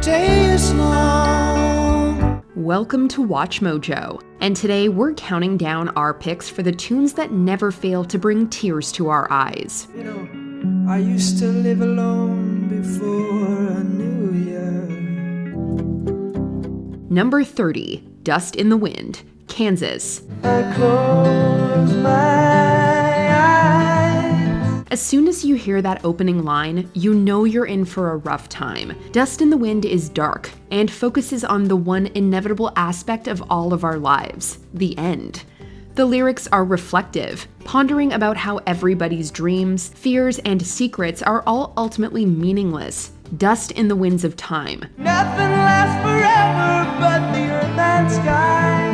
day is long. Welcome to Watch Mojo, and today we're counting down our picks for the tunes that never fail to bring tears to our eyes. You know, I used to live alone before I knew you. Number 30, Dust in the Wind, Kansas. I close my eyes. As soon as you hear that opening line, you know you're in for a rough time. Dust in the Wind is dark and focuses on the one inevitable aspect of all of our lives, the end. The lyrics are reflective, pondering about how everybody's dreams, fears, and secrets are all ultimately meaningless. Dust in the winds of time. Nothing lasts forever but the earth and sky.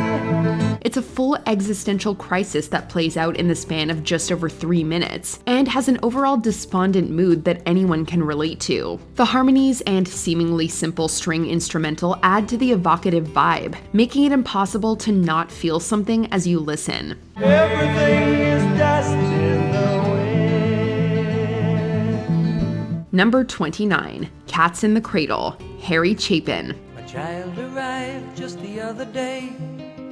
It's a full existential crisis that plays out in the span of just over 3 minutes, and has an overall despondent mood that anyone can relate to. The harmonies and seemingly simple string instrumental add to the evocative vibe, making it impossible to not feel something as you listen. Everything is dust in the wind. Number 29, Cats in the Cradle, Harry Chapin. A child arrived just the other day.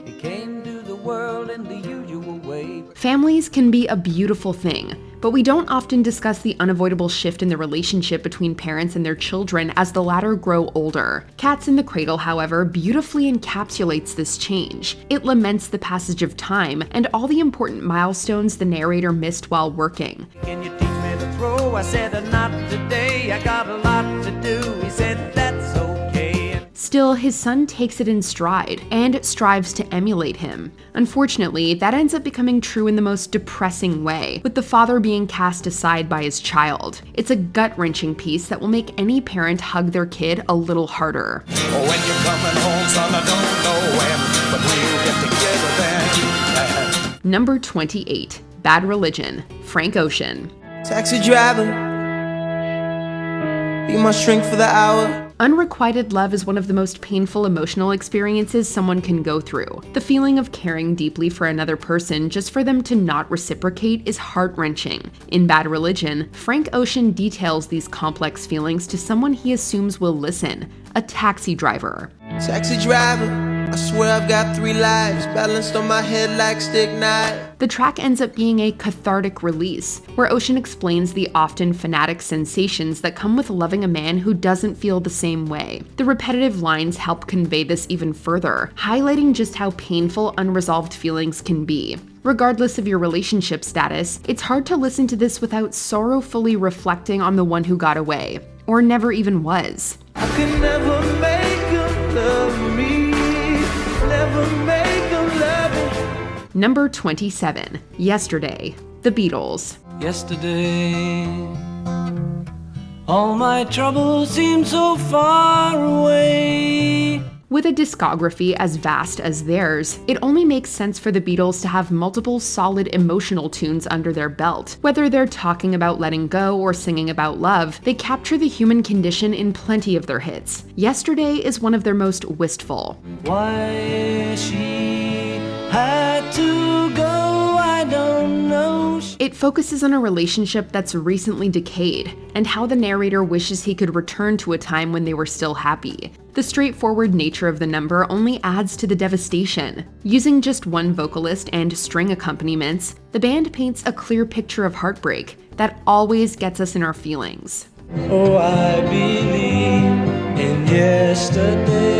He came to the world in the usual way. Families can be a beautiful thing, but we don't often discuss the unavoidable shift in the relationship between parents and their children as the latter grow older. Cats in the Cradle, however, beautifully encapsulates this change. It laments the passage of time and all the important milestones the narrator missed while working. Can you teach me to throw? I said, not today. I got a lot to do. He said, that's okay. Still, his son takes it in stride and strives to emulate him. Unfortunately, that ends up becoming true in the most depressing way, with the father being cast aside by his child. It's a gut-wrenching piece that will make any parent hug their kid a little harder. Oh, when you're coming home, son, I don't know when, but we'll get together then. Number 28, Bad Religion, Frank Ocean. Taxi driver, be my shrink for the hour. Unrequited love is one of the most painful emotional experiences someone can go through. The feeling of caring deeply for another person just for them to not reciprocate is heart-wrenching. In Bad Religion, Frank Ocean details these complex feelings to someone he assumes will listen, a taxi driver. Taxi driver, I swear I've got 3 lives balanced on my head like stick knife. The track ends up being a cathartic release, where Ocean explains the often fanatic sensations that come with loving a man who doesn't feel the same way. The repetitive lines help convey this even further, highlighting just how painful unresolved feelings can be. Regardless of your relationship status, it's hard to listen to this without sorrowfully reflecting on the one who got away, or never even was. I could never make them love me, never make them love me. Number 27, Yesterday, The Beatles. Yesterday, all my troubles seem so far away. With a discography as vast as theirs, it only makes sense for the Beatles to have multiple solid emotional tunes under their belt. Whether they're talking about letting go or singing about love, they capture the human condition in plenty of their hits. Yesterday is one of their most wistful. Why she had to go, I don't know. It focuses on a relationship that's recently decayed, and how the narrator wishes he could return to a time when they were still happy. The straightforward nature of the number only adds to the devastation. Using just one vocalist and string accompaniments, the band paints a clear picture of heartbreak that always gets us in our feelings. Oh, I believe in yesterday.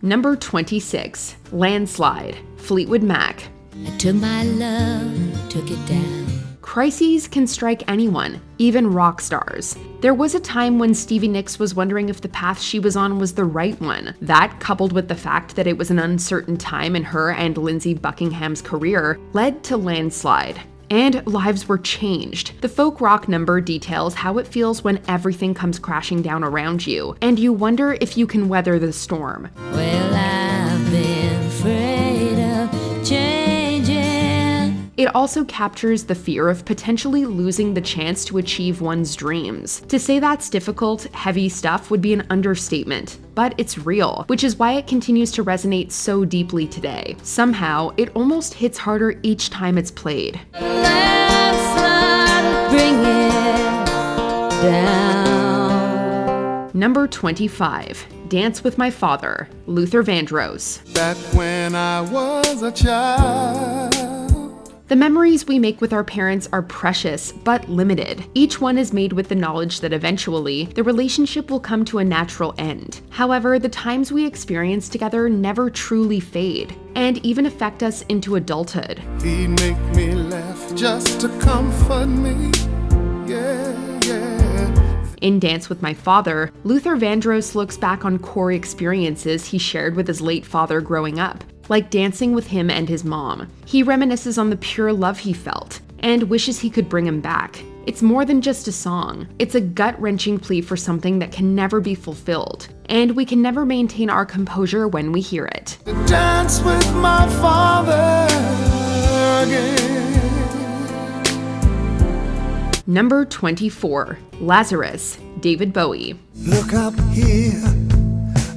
Number 26, Landslide, Fleetwood Mac. I took my love, took it down. Crises can strike anyone, even rock stars. There was a time when Stevie Nicks was wondering if the path she was on was the right one. That, coupled with the fact that it was an uncertain time in her and Lindsey Buckingham's career, led to Landslide. And lives were changed. The folk rock number details how it feels when everything comes crashing down around you, and you wonder if you can weather the storm. Well, I've been afraid of changing. It also captures the fear of potentially losing the chance to achieve one's dreams. To say that's difficult, heavy stuff would be an understatement, but it's real, which is why it continues to resonate so deeply today. Somehow, it almost hits harder each time it's played. Let's not bring it down. Number 25, Dance with My Father, Luther Vandross. Back when I was a child. The memories we make with our parents are precious, but limited. Each one is made with the knowledge that eventually, the relationship will come to a natural end. However, the times we experience together never truly fade, and even affect us into adulthood. He'd make me laugh just to comfort me. Yeah. In Dance with My Father, Luther Vandross looks back on core experiences he shared with his late father growing up, like dancing with him and his mom. He reminisces on the pure love he felt, and wishes he could bring him back. It's more than just a song. It's a gut-wrenching plea for something that can never be fulfilled, and we can never maintain our composure when we hear it. Dance with my father again. Number 24, Lazarus, David Bowie. Look up here,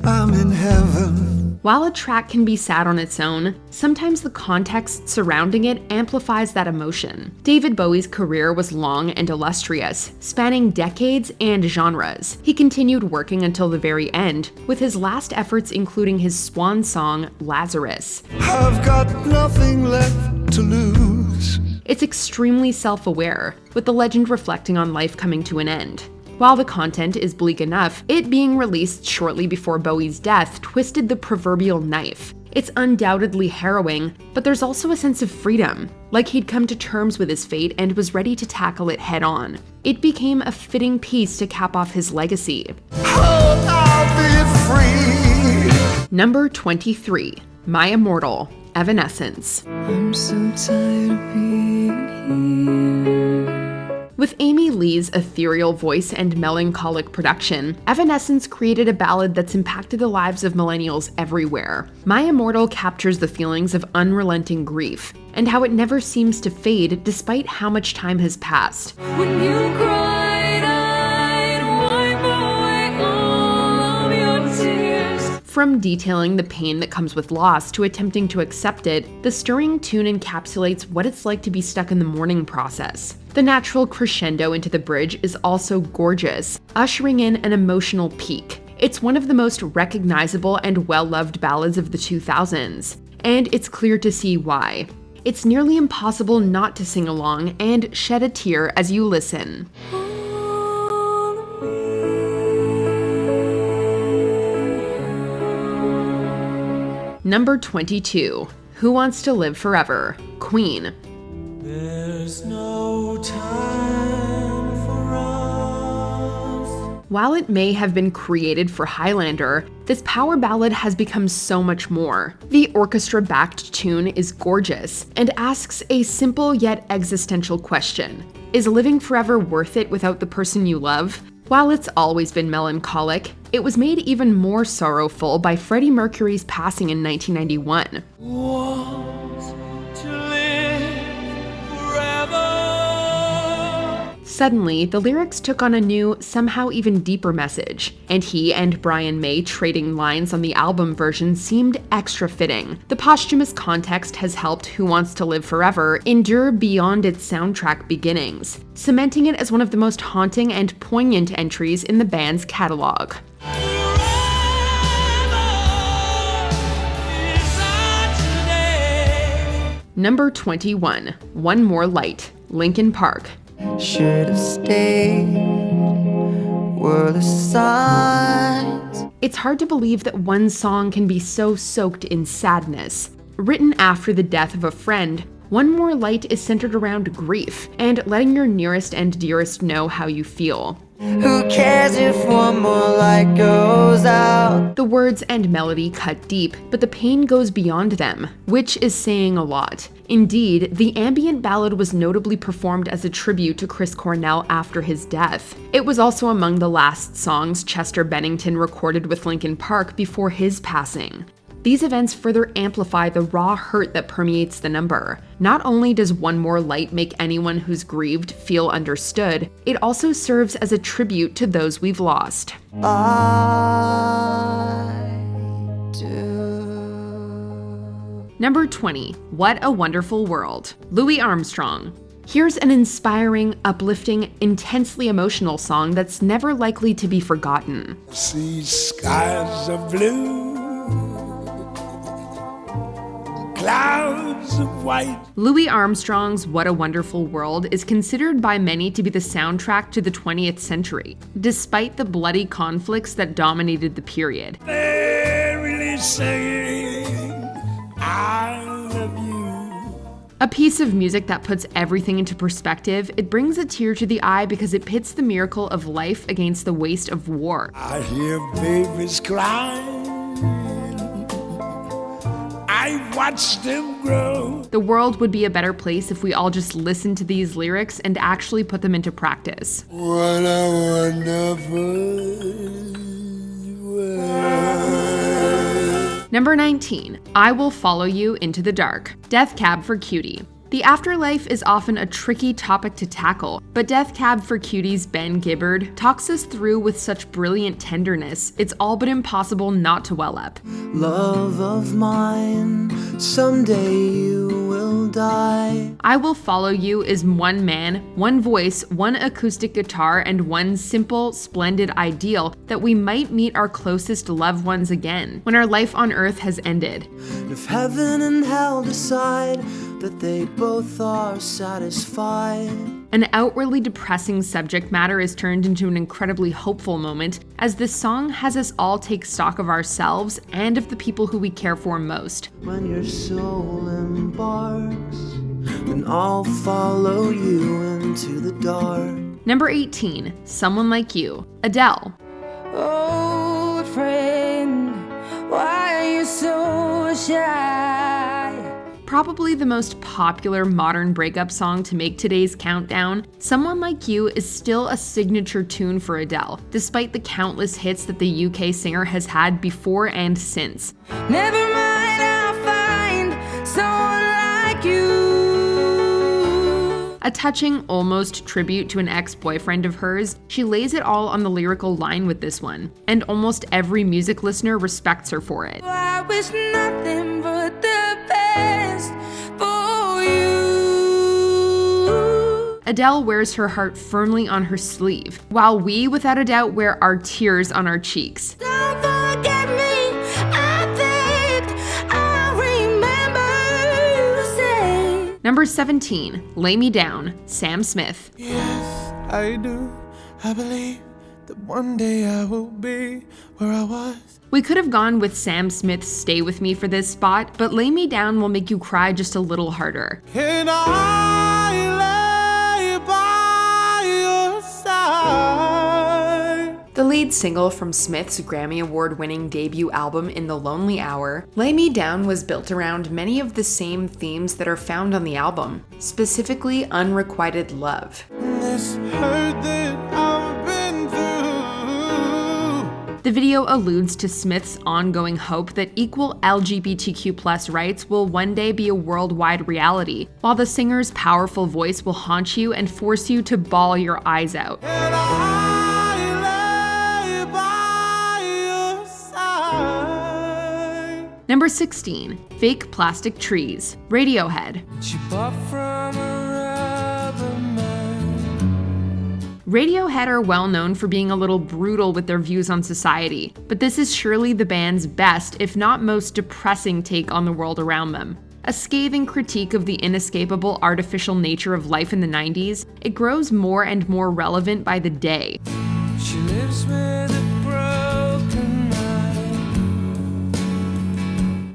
I'm in heaven. While a track can be sad on its own, sometimes the context surrounding it amplifies that emotion. David Bowie's career was long and illustrious, spanning decades and genres. He continued working until the very end, with his last efforts including his swan song, Lazarus. I've got nothing left to lose. It's extremely self-aware, with the legend reflecting on life coming to an end. While the content is bleak enough, it being released shortly before Bowie's death twisted the proverbial knife. It's undoubtedly harrowing, but there's also a sense of freedom, like he'd come to terms with his fate and was ready to tackle it head-on. It became a fitting piece to cap off his legacy. Oh, I'll be free. Number 23, My Immortal, Evanescence. I'm so tired of being here. With Amy Lee's ethereal voice and melancholic production, Evanescence created a ballad that's impacted the lives of millennials everywhere. My Immortal captures the feelings of unrelenting grief, and how it never seems to fade despite how much time has passed. When you cried, I'd wipe away all of your tears. From detailing the pain that comes with loss to attempting to accept it, the stirring tune encapsulates what it's like to be stuck in the mourning process. The natural crescendo into the bridge is also gorgeous, ushering in an emotional peak. It's one of the most recognizable and well-loved ballads of the 2000s, and it's clear to see why. It's nearly impossible not to sing along and shed a tear as you listen. Number 22, Who Wants to Live Forever, Queen. There's no time for us. While it may have been created for Highlander, this power ballad has become so much more. The orchestra-backed tune is gorgeous and asks a simple yet existential question. Is living forever worth it without the person you love? While it's always been melancholic, it was made even more sorrowful by Freddie Mercury's passing in 1991. Want to live forever. Suddenly, the lyrics took on a new, somehow even deeper message, and he and Brian May trading lines on the album version seemed extra fitting. The posthumous context has helped Who Wants to Live Forever endure beyond its soundtrack beginnings, cementing it as one of the most haunting and poignant entries in the band's catalog. Number 21, One More Light, Linkin Park. Should have stayed, were the signs. It's hard to believe that one song can be so soaked in sadness. Written after the death of a friend, One More Light is centered around grief and letting your nearest and dearest know how you feel. Who cares if one more light goes out? The words and melody cut deep, but the pain goes beyond them, which is saying a lot. Indeed, the ambient ballad was notably performed as a tribute to Chris Cornell after his death. It was also among the last songs Chester Bennington recorded with Linkin Park before his passing. These events further amplify the raw hurt that permeates the number. Not only does One More Light make anyone who's grieved feel understood, it also serves as a tribute to those we've lost. I do. Number 20, What a Wonderful World, Louis Armstrong. Here's an inspiring, uplifting, intensely emotional song that's never likely to be forgotten. See skies of blue, clouds of white. Louis Armstrong's What a Wonderful World is considered by many to be the soundtrack to the 20th century, despite the bloody conflicts that dominated the period. They're really saying, I love you. A piece of music that puts everything into perspective, it brings a tear to the eye because it pits the miracle of life against the waste of war. I hear babies crying, I watch them grow. The world would be a better place if we all just listened to these lyrics and actually put them into practice. What a wonderful world. Number 19, I Will Follow You Into the Dark, Death Cab for Cutie. The afterlife is often a tricky topic to tackle, but Death Cab for Cutie's Ben Gibbard talks us through with such brilliant tenderness, it's all but impossible not to well up. Love of mine, someday you will die. I Will Follow You is one man, one voice, one acoustic guitar, and one simple, splendid ideal that we might meet our closest loved ones again, when our life on earth has ended. If heaven and hell decide that they both are satisfied. An outwardly depressing subject matter is turned into an incredibly hopeful moment, as this song has us all take stock of ourselves and of the people who we care for most. When your soul embarks, then I'll follow you into the dark. Number 18, Someone Like You, Adele. Old friend, why are you so shy? Probably the most popular modern breakup song to make today's countdown, Someone Like You is still a signature tune for Adele, despite the countless hits that the UK singer has had before and since. Never mind, I'll find someone like you. A touching, almost tribute to an ex-boyfriend of hers, she lays it all on the lyrical line with this one, and almost every music listener respects her for it. I wish nothing but the best for you. Adele wears her heart firmly on her sleeve, while we, without a doubt, wear our tears on our cheeks. Don't forget me, I think I remember you say. Number 17, Lay Me Down, Sam Smith. Yes, I do. I believe that one day I will be where I was. We could have gone with Sam Smith's Stay With Me for this spot, but Lay Me Down will make you cry just a little harder. Can I lay by your side? The lead single from Smith's Grammy Award-winning debut album In the Lonely Hour, Lay Me Down was built around many of the same themes that are found on the album, specifically unrequited love. This hurt that I've been through. The video alludes to Smith's ongoing hope that equal LGBTQ+ rights will one day be a worldwide reality, while the singer's powerful voice will haunt you and force you to bawl your eyes out. Can I lay by your side? Number 16, Fake Plastic Trees, Radiohead. She bought from a rubber man. Radiohead are well known for being a little brutal with their views on society, but this is surely the band's best, if not most depressing take on the world around them. A scathing critique of the inescapable artificial nature of life in the 90s, it grows more and more relevant by the day. She lives with a broken mind.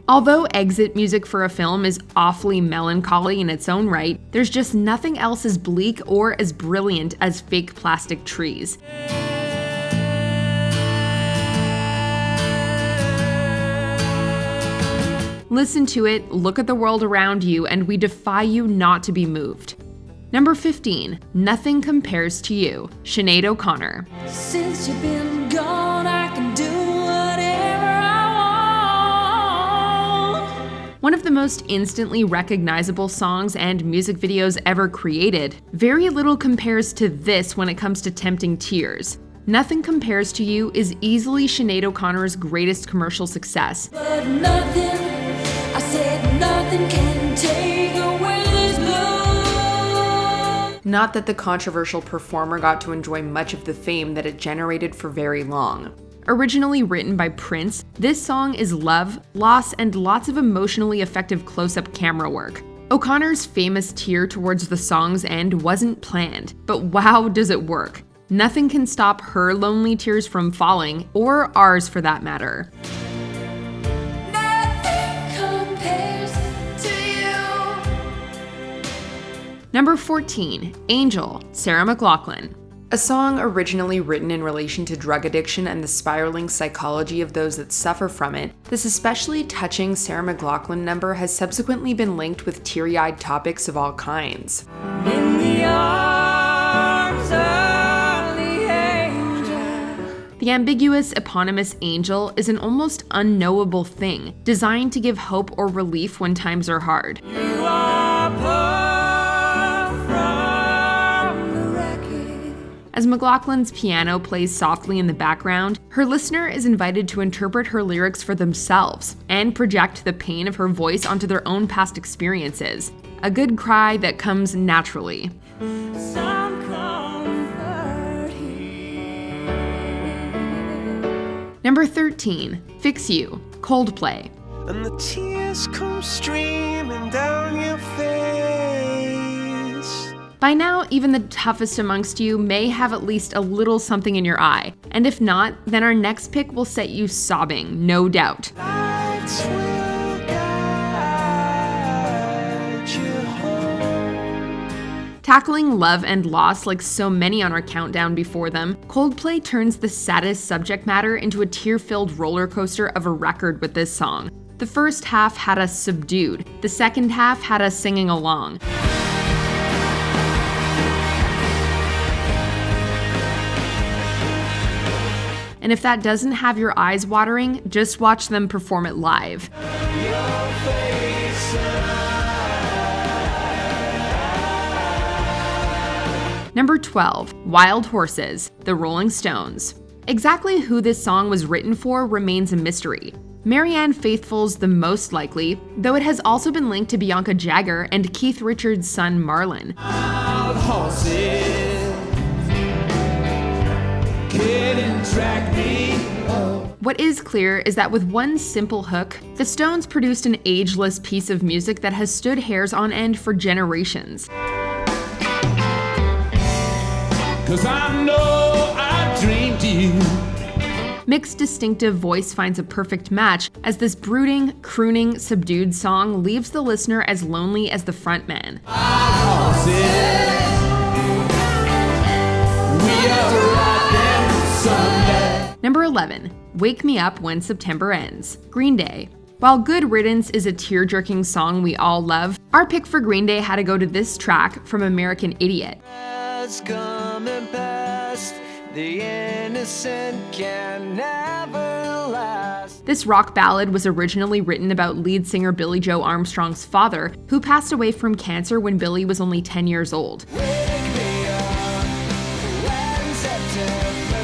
Although exit music for a film is awfully melancholy in its own right, there's just nothing else as bleak or as brilliant as Fake Plastic Trees. Listen to it, look at the world around you, and we defy you not to be moved. Number 15, Nothing Compares to You, Sinead O'Connor. Since you've been gone, I can do whatever I want. One of the most instantly recognizable songs and music videos ever created, very little compares to this when it comes to tempting tears. Nothing Compares to You is easily Sinead O'Connor's greatest commercial success. But nothing, I said nothing can take away this love. Not that the controversial performer got to enjoy much of the fame that it generated for very long. Originally written by Prince, this song is love, loss, and lots of emotionally effective close-up camera work. O'Connor's famous tear towards the song's end wasn't planned, but wow does it work. Nothing can stop her lonely tears from falling, or ours for that matter. Number 14, Angel, Sarah McLachlan. A song originally written in relation to drug addiction and the spiraling psychology of those that suffer from it, this especially touching Sarah McLachlan number has subsequently been linked with teary-eyed topics of all kinds. In the arms of the angel. The ambiguous eponymous angel is an almost unknowable thing, designed to give hope or relief when times are hard. You are pulled from the wreckage. As McLachlan's piano plays softly in the background, her listener is invited to interpret her lyrics for themselves and project the pain of her voice onto their own past experiences. A good cry that comes naturally. Some comfort here. Number 13, Fix You, Coldplay. And the tears come streaming down your face. By now, even the toughest amongst you may have at least a little something in your eye, and if not, then our next pick will set you sobbing, no doubt. Lights will guide you home. Tackling love and loss like so many on our countdown before them, Coldplay turns the saddest subject matter into a tear-filled roller coaster of a record with this song. The first half had us subdued, the second half had us singing along. And if that doesn't have your eyes watering, just watch them perform it live. Number 12, Wild Horses, The Rolling Stones. Exactly who this song was written for remains a mystery. Marianne Faithfull's the most likely, though it has also been linked to Bianca Jagger and Keith Richards' son Marlon. Wild horses couldn't track me up. What is clear is that with one simple hook, the Stones produced an ageless piece of music that has stood hairs on end for generations. 'Cause I know I dreamed you. Mick's distinctive voice finds a perfect match as this brooding, crooning, subdued song leaves the listener as lonely as the frontman. Number 11, Wake Me Up When September Ends, Green Day. While Good Riddance is a tear-jerking song we all love, our pick for Green Day had to go to this track from American Idiot. Coming past, the innocent can never last. This rock ballad was originally written about lead singer Billy Joe Armstrong's father, who passed away from cancer when Billy was only 10 years old. Wake me up when September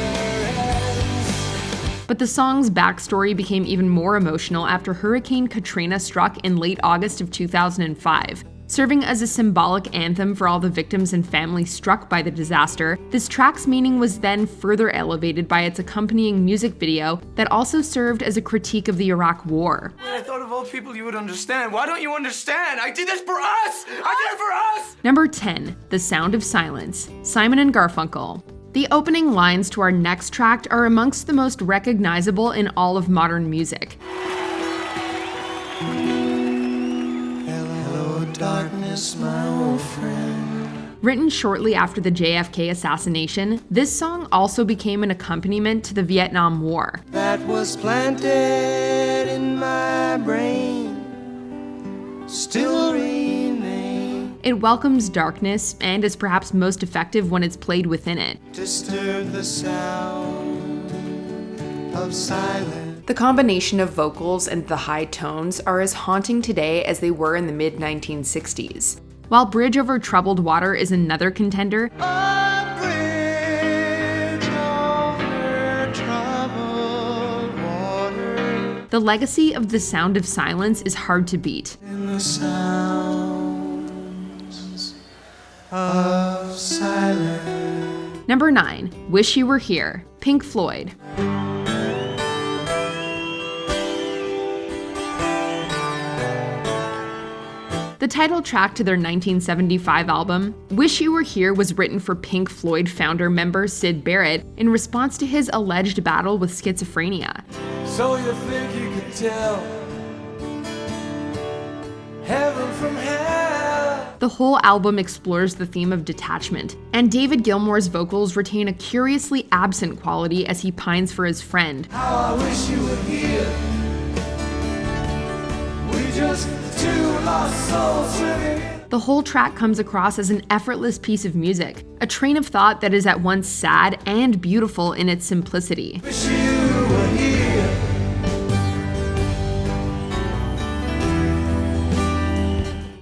ends. But the song's backstory became even more emotional after Hurricane Katrina struck in late August of 2005. Serving as a symbolic anthem for all the victims and families struck by the disaster, this track's meaning was then further elevated by its accompanying music video that also served as a critique of the Iraq War. I thought of all people you would understand. Why don't you understand? I did this for us! I did it for us! Number 10, The Sound of Silence, Simon and Garfunkel. The opening lines to our next track are amongst the most recognizable in all of modern music. Darkness, my old friend. Written shortly after the JFK assassination, this song also became an accompaniment to the Vietnam War. That was planted in my brain, still remain. It welcomes darkness and is perhaps most effective when it's played within it. Disturb the sound of silence. The combination of vocals and the high tones are as haunting today as they were in the mid-1960s. While Bridge Over Troubled Water is another contender, A bridge over troubled water. the legacy of The Sound of Silence is hard to beat. In the sounds of of silence. Number 9, Wish You Were Here, Pink Floyd. The title track to their 1975 album, Wish You Were Here, was written for Pink Floyd founder member Syd Barrett in response to his alleged battle with schizophrenia. So you think you could tell heaven from hell? The whole album explores the theme of detachment, and David Gilmour's vocals retain a curiously absent quality as he pines for his friend. How I wish you were here. We just two lost souls living. The whole track comes across as an effortless piece of music, a train of thought that is at once sad and beautiful in its simplicity. Wish you were here.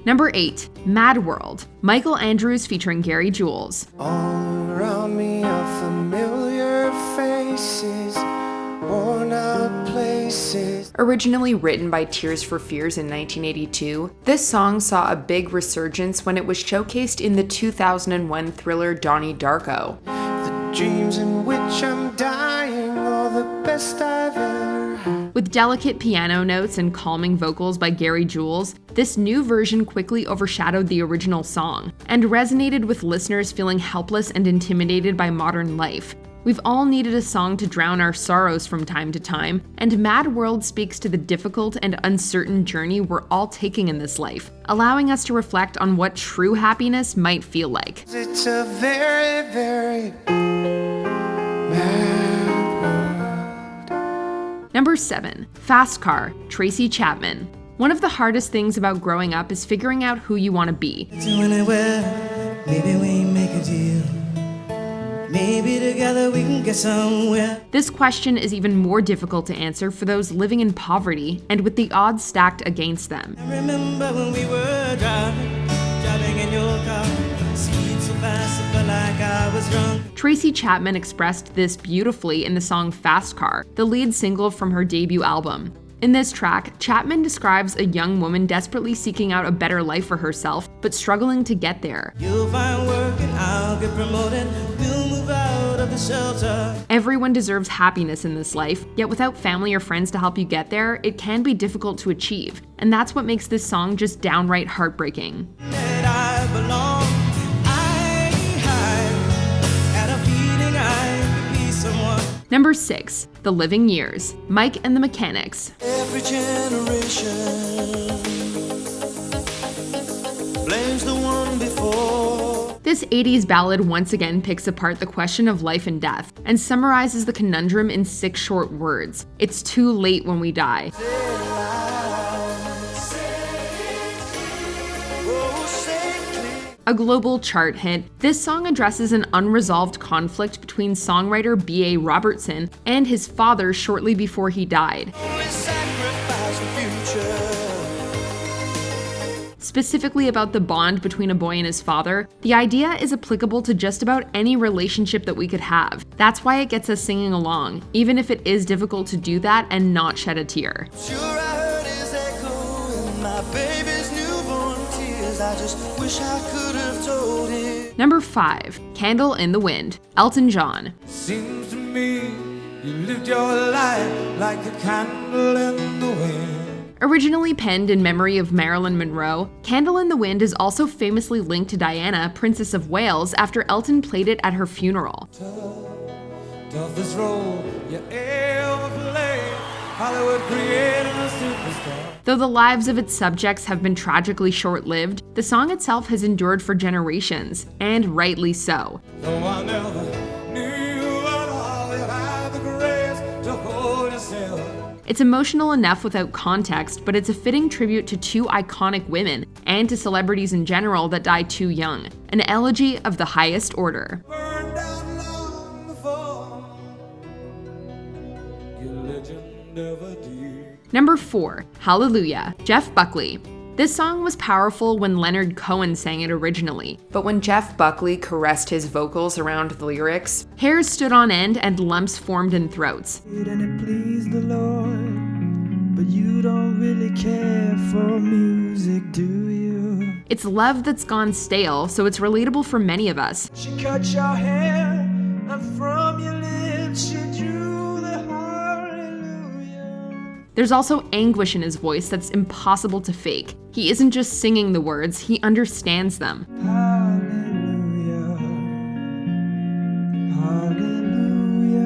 Number 8, Mad World, Michael Andrews featuring Gary Jules. All around me are familiar faces, worn out places. Originally written by Tears for Fears in 1982, this song saw a big resurgence when it was showcased in the 2001 thriller Donnie Darko. The dreams in which I'm dying are the best I've ever had. With delicate piano notes and calming vocals by Gary Jules, this new version quickly overshadowed the original song and resonated with listeners feeling helpless and intimidated by modern life. We've all needed a song to drown our sorrows from time to time, and Mad World speaks to the difficult and uncertain journey we're all taking in this life, allowing us to reflect on what true happiness might feel like. It's a very, very mad world. Number 7, Fast Car, Tracy Chapman. One of the hardest things about growing up is figuring out who you want to be. Doing it well, maybe we make a deal. Maybe together we can get somewhere. This question is even more difficult to answer for those living in poverty and with the odds stacked against them. I remember when we were driving in your car. Speed so fast, it felt like I was drunk. Tracy Chapman expressed this beautifully in the song Fast Car, the lead single from her debut album. In this track, Chapman describes a young woman desperately seeking out a better life for herself, but struggling to get there. You'll find work and I'll get promoted. We'll move out of the shelter. Everyone deserves happiness in this life, yet without family or friends to help you get there, it can be difficult to achieve. And that's what makes this song just downright heartbreaking. That I belong. I had a feeling I could be someone. Number 6, The Living Years, Mike and the Mechanics. Every generation blames the one before. This 80s ballad once again picks apart the question of life and death and summarizes the conundrum in 6 short words. It's too late when we die. A global chart hit, this song addresses an unresolved conflict between songwriter B.A. Robertson and his father shortly before he died. Specifically about the bond between a boy and his father, the idea is applicable to just about any relationship that we could have. That's why it gets us singing along, even if it is difficult to do that and not shed a tear. Sure, I heard his echo in my baby's newborn tears. I just wish I could have told him. Number 5, Candle in the Wind, Elton John. Seems to me you lived your life like a candle in the wind. Originally penned in memory of Marilyn Monroe, Candle in the Wind is also famously linked to Diana, Princess of Wales, after Elton played it at her funeral. Toughest role you ever played. Hollywood created a superstar. Though the lives of its subjects have been tragically short-lived, the song itself has endured for generations, and rightly so. Though I never knew you at all, you had the grace to hold yourself. It's emotional enough without context, but it's a fitting tribute to 2 iconic women, and to celebrities in general that died too young. An elegy of the highest order. Burned down long before your legend never did. Number 4, Hallelujah, Jeff Buckley. This song was powerful when Leonard Cohen sang it originally, but when Jeff Buckley caressed his vocals around the lyrics, hairs stood on end and lumps formed in throats. And it pleased the Lord, but you don't really care for music, do you? It's love that's gone stale, so it's relatable for many of us. She cut your hair, and from your lips she drew the hallelujah. There's also anguish in his voice that's impossible to fake. He isn't just singing the words, he understands them. Hallelujah. Hallelujah.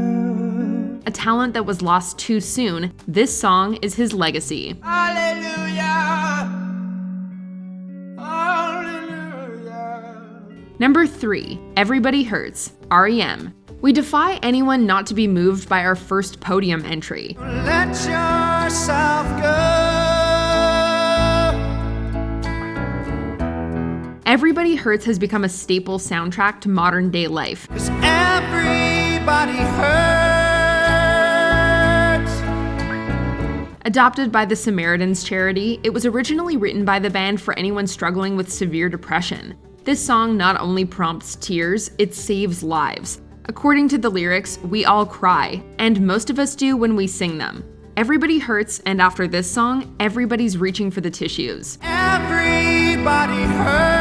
A talent that was lost too soon, this song is his legacy. Hallelujah. Number 3, Everybody Hurts, REM. We defy anyone not to be moved by our first podium entry. Let yourself go. Everybody Hurts has become a staple soundtrack to modern day life. 'Cause everybody hurts. Adopted by the Samaritans charity, it was originally written by the band for anyone struggling with severe depression. This song not only prompts tears, it saves lives. According to the lyrics, we all cry, and most of us do when we sing them. Everybody hurts, and after this song, everybody's reaching for the tissues. Everybody hurts.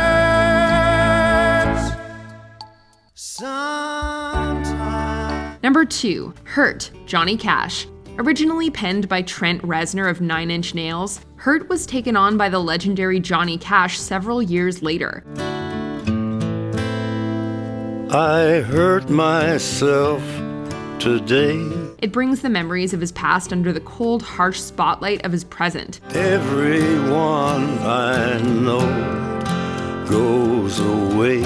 Sometimes. Number 2, Hurt, Johnny Cash. Originally penned by Trent Reznor of 9 Inch Nails, Hurt was taken on by the legendary Johnny Cash several years later. I hurt myself today. It brings the memories of his past under the cold, harsh spotlight of his present. Everyone I know goes away.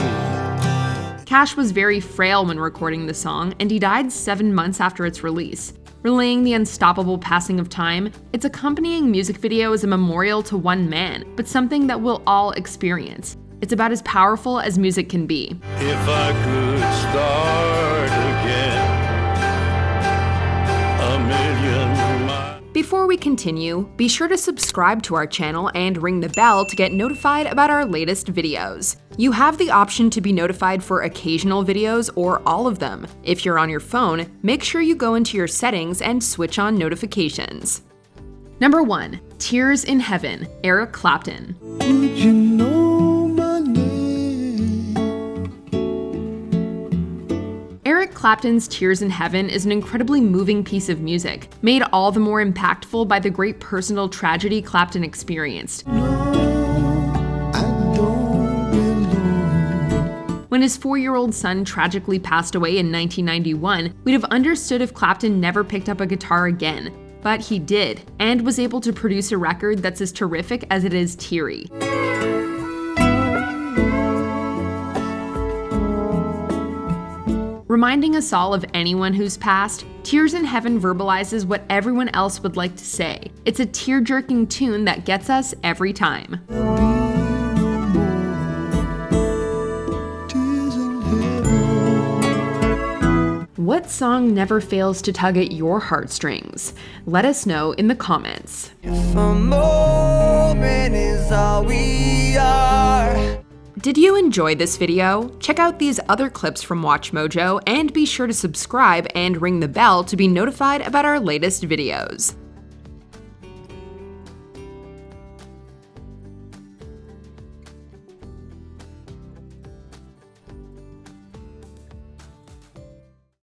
Cash was very frail when recording the song, and he died 7 months after its release. Relaying the unstoppable passing of time, its accompanying music video is a memorial to one man, but something that we'll all experience. It's about as powerful as music can be. If I could start again, a million miles. Before we continue, be sure to subscribe to our channel and ring the bell to get notified about our latest videos. You have the option to be notified for occasional videos or all of them. If you're on your phone, make sure you go into your settings and switch on notifications. Number 1, Tears in Heaven, Eric Clapton. Would you know my name? Eric Clapton's Tears in Heaven is an incredibly moving piece of music, made all the more impactful by the great personal tragedy Clapton experienced. When his 4-year-old son tragically passed away in 1991, we'd have understood if Clapton never picked up a guitar again. But he did, and was able to produce a record that's as terrific as it is teary. Reminding us all of anyone who's passed, Tears in Heaven verbalizes what everyone else would like to say. It's a tear-jerking tune that gets us every time. What song never fails to tug at your heartstrings? Let us know in the comments. If a moment is all we are. Did you enjoy this video? Check out these other clips from WatchMojo and be sure to subscribe and ring the bell to be notified about our latest videos.